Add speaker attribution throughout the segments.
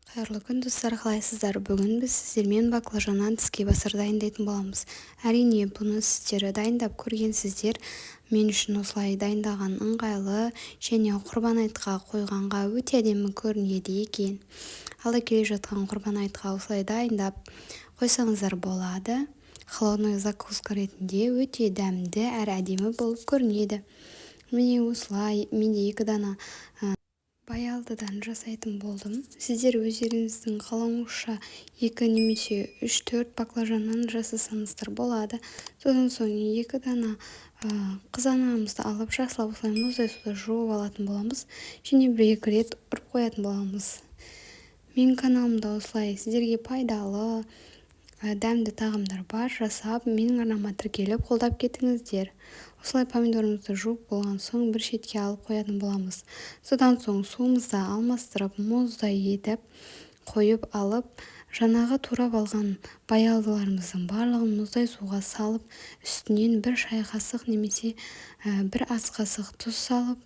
Speaker 1: Қайырлы күн достар, қалайсыздар? Бүгін біз сіздермен баклажаннан тіске басыр дайындайтын боламыз. Әрине, бұны сіздер дайындап көргенсіздер. Мен үшін осылай дайындаған ыңғайлы және құрбан айтқа қойғанға өте әдемі көрінеді екен. Алда келе жатқан құрбан айтқа осылай дайындап қойсаңыздар болады. Холодный закуска ретінде өте дәмді әрі әдемі болып көрінеді. Міне осылай менде 2 дана баялдыдан жасайтын болдым. Сіздер өздеріңіздің қалауыңызша 2 немесе 3-4 баклажаннан жасасаңыздар болады. Содан соң 2 дана қызанағымызды алып жақсылап осылай мұздай суда жуып алатын боламыз. Және 1-2 рет ұрып қоятын боламыз. Менің каналымда осылай сіздерге пайдалы дәмді тағамдар бар. Жасап, менің арнама тіркеліп қолдап кетіңіздер. Осылай помидорымызды жуып болған соң бір шетке алып қоятын боламыз. Содан соң суымызды алмастырып, мұздай етіп қойып алып, жаңағы турап алған баялдыларымыздың барлығын мұздай суға салып, үстінен 1 шай қасық немесе 1 ас қасық тұз салып,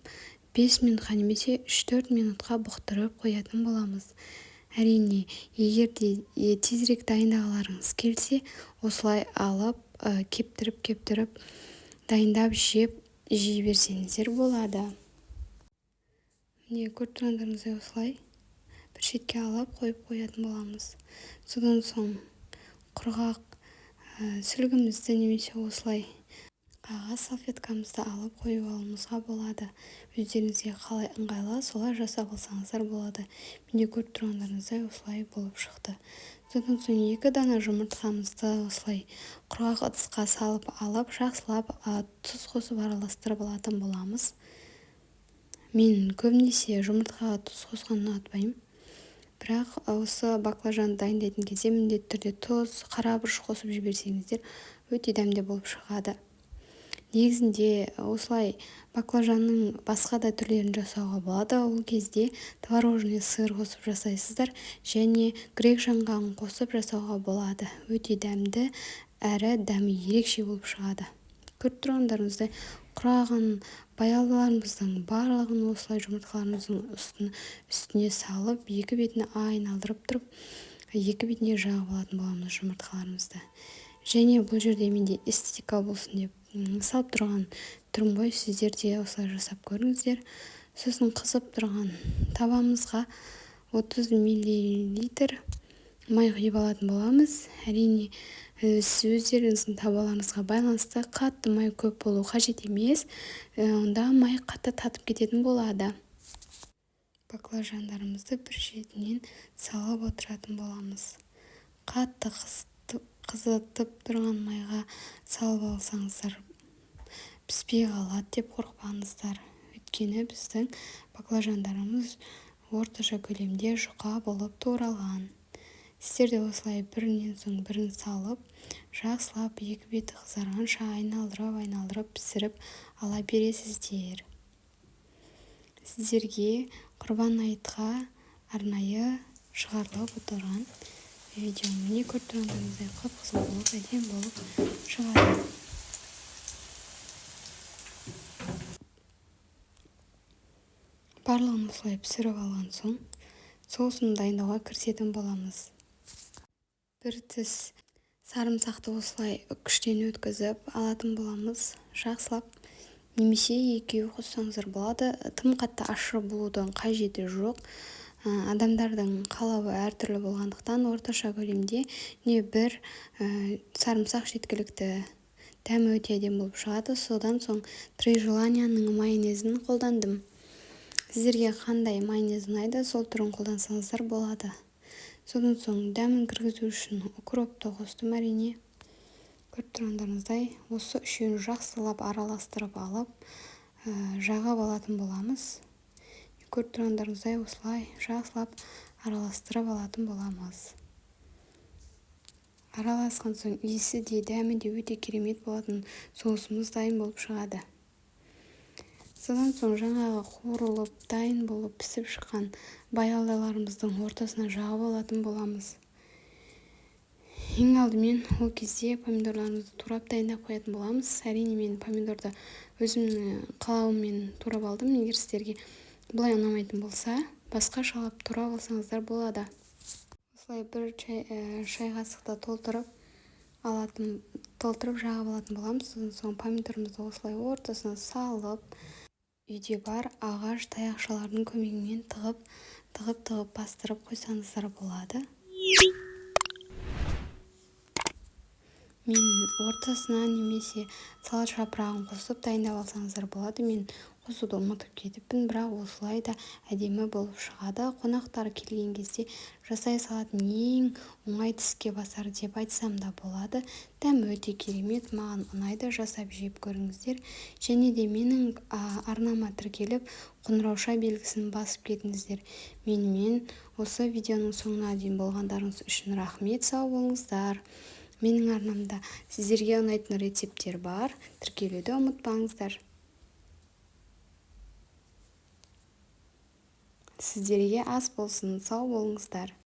Speaker 1: 5 минутқа немесе 3-4 минутқа бұқтырып қоятын боламыз. Әрине, егер де тезірек дайындағыларыңыз келсе, осылай алып, кептіріп дайындап жей берсеңіздер болады. Міне көріп тұрғандарыңыздай осылай бір шетке алып қойып қоятын боламыз. Содан соң құрғақ сүлгімізді немесе осылай қағаз салфеткамызды алып қойып алуымызға болады. Өздеріңізге қалай ыңғайлы, солай жасап алсаңыздар болады. Менде көріп тұрғандарыңыздай осылай болып шықты. Содан соң 2 дана жұмыртқамызды осылай құрғақ ыдысқа салып алып, жақсылап тұз қосып араластырып алатын боламыз. Мен көбінесе жұмыртқаға тұз қосқанды ұнатпаймын. Бірақ осы баклажан дайындайтын кезде міндетті түрде тұз, қара бұрыш қосып жіберсеңіздер өте дәмді болып шығады. Негізінде осылай баклажанның басқа да түрлерін жасауға болады. Ол кезде творожный сыр қосып жасайсыздар және грек жаңғағын қосып жасауға болады. Өте дәмді әрі дәмі ерекше болып шығады. Көріп тұрғандарыңыздай құраған баялдыларымыздың барлығын осылай жұмыртқаларымыздың үстіне салып, 2 бетіне айналдырып тұрып, 2 бетіне жағып алатын боламыз жұмыртқаларымызды. Және бұл жерде менде эстетика болсын деп салып тұрған түрім ғой, сіздер де осылай жасап көріңіздер. Сосын қызып тұрған табамызға 30 мл май құйып алатын боламыз. Әрине, өздеріңіздің табаларыңызға байланысты қатты май көп болу қажет емес, онда май қатты татып кететін болады. Баклажандарымызды бір шетінен салып отыратын боламыз. Қатты қызытып тұрған майға салып алсаңыздар піспей қалады деп қорықпаңыздар. Өйткені біздің баклажандарымыз орташа көлемде жұқа болып туралған. Сіздер де осылай бірінен соң бірін салып, жақсылап 2 беті қызарғанша айналдырып пісіріп ала бересіздер. Сіздерге құрбан айтқа арнайы шығарылып отырған видеомды көріп тұрғандарыңыздай қып-қызыл болып, әдемі болып шығады. Барлығын осылай пісіріп алған соң, соусын дайындауға кірісетін боламыз. 1 тіс сарымсақты осылай күштен өткізіп алатын боламыз. Жақсылап немесе 2 қоссаңыздар болады. Тым қатты ащы болудың қажеті жоқ. Адамдардың қалауы әртүрлі болғандықтан орташа көлемде не 1 сарымсақ жеткілікті. Дәмі өте әдемі болып шығады. Содан соң Три желанияның майонезін қолдандым. Сіздерге қандай майонез ұнайды, сол түрін қолдансаңыздар болады. Содан соң дәмін кіргізу үшін укропты қостым әрине. Көріп тұрғандарыңыздай осы үшеуін жақсылап араластырып алып, жағып алатын боламыз. Көріп тұрғандарыңыздай осылай жақсылап араластырып алатын боламыз. Араласқан соң иісі де дәмі де өте керемет болатын соусымыз дайын болып шығады. Содан соң жаңағы қуырылып, дайын болып пісіп шыққан баялдыларымыздың ортасына жағып алатын боламыз. Ең алдымен ол кезде помидорларымызды турап дайындап қоятын боламыз. Әрине мен помидорды өзімнің қалауыммен турап алдым. Егер сіздерге бұлай ұнамайтын болса, басқа шалап турап алсаңыздар болады. осылай бір шай қасықты толтырып жағып алатын боламыз. Содан соң помидорымызды осылай ортасына салып, үйде бар ағаш таяқшалардың көмегімен тығып бастырып қойсаңыздар болады. Мен ортасына немесе салат жапырағын қосып дайындап алсаңыздар болады. Мен қосуды ұмытып кетіппін, бірақ осылай да әдемі болып шығады. Қонақтар келген кезде жасай салатын ең оңай тіске басар деп айтсам да болады. Дәмі өте керемет, маған ұнайды, жасап жеп көріңіздер. Және де менің арнама тіркеліп қоңырауша белгісін басып кетіңіздер. Менімен осы видеоның соңына дейін болғандарыңыз үшін рахмет, сау болыңыздар. Менің арнамда сіздерге ұнайтын рецепттер бар, тіркелуді ұмытпаңыздар. Сіздерге ас болсын, сау болыңыздар.